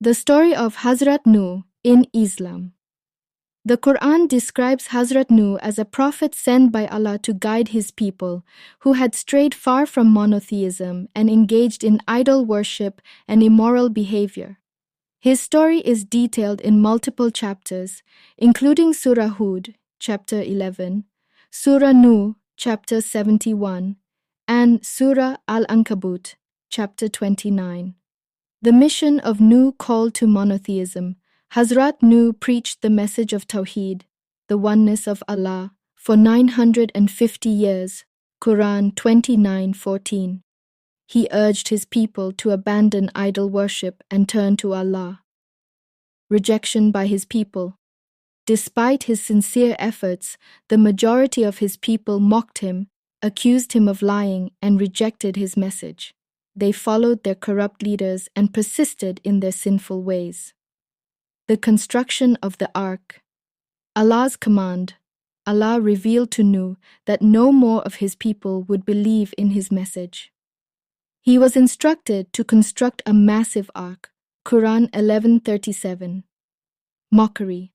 The story of Hazrat Noah in Islam. The Quran describes Hazrat Noah as a prophet sent by Allah to guide his people who had strayed far from monotheism and engaged in idol worship and immoral behavior. His story is detailed in multiple chapters, including Surah Hud, chapter 11, Surah Nuh, chapter 71, and Surah Al-Ankabut, chapter 29. The mission of Nuh called to monotheism. Hazrat Nuh preached the message of Tawheed, the oneness of Allah, for 950 years. Quran 29:14. He urged his people to abandon idol worship and turn to Allah. Rejection by his people. Despite his sincere efforts, the majority of his people mocked him, accused him of lying, and rejected his message. They followed their corrupt leaders and persisted in their sinful ways. The construction of the ark. Allah's command. Allah revealed to Nuh that no more of his people would believe in his message. He was instructed to construct a massive ark. Quran 11:37. Mockery.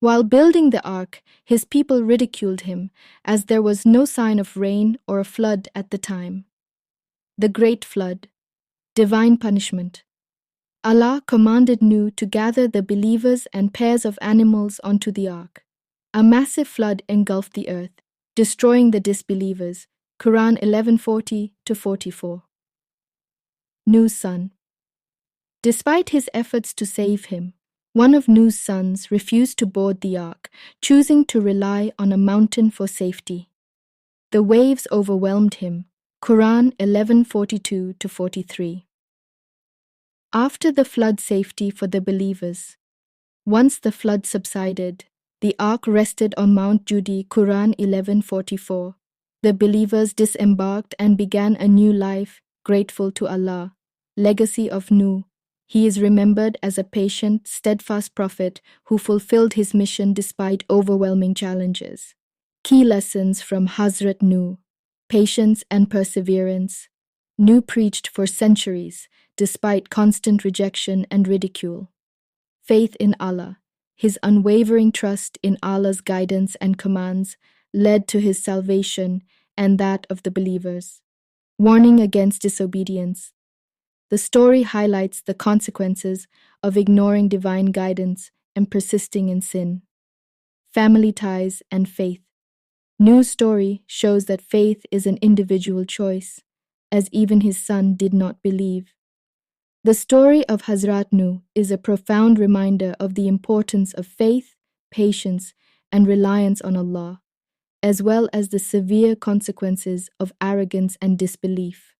While building the ark, his people ridiculed him, as there was no sign of rain or a flood at the time. The Great Flood. Divine punishment. Allah commanded Nuh to gather the believers and pairs of animals onto the ark. A massive flood engulfed the earth, destroying the disbelievers. Quran 11:40-44. Nuh's son. Despite his efforts to save him, one of Nuh's sons refused to board the ark, choosing to rely on a mountain for safety. The waves overwhelmed him. Quran 11:42-43. After the flood, safety for the believers. Once the flood subsided, the ark rested on Mount Judi. Quran 11:44. The believers disembarked and began a new life, grateful to Allah. Legacy of Nuh. He is remembered as a patient, steadfast prophet who fulfilled his mission despite overwhelming challenges. Key lessons from Hazrat Nuh. Patience and perseverance. Nuh preached for centuries, despite constant rejection and ridicule. Faith in Allah. His unwavering trust in Allah's guidance and commands led to his salvation and that of the believers. Warning against disobedience. The story highlights the consequences of ignoring divine guidance and persisting in sin. Family ties and faith. Nuh's story shows that faith is an individual choice, as even his son did not believe. The story of Hazrat Nuh is a profound reminder of the importance of faith, patience, and reliance on Allah, as well as the severe consequences of arrogance and disbelief.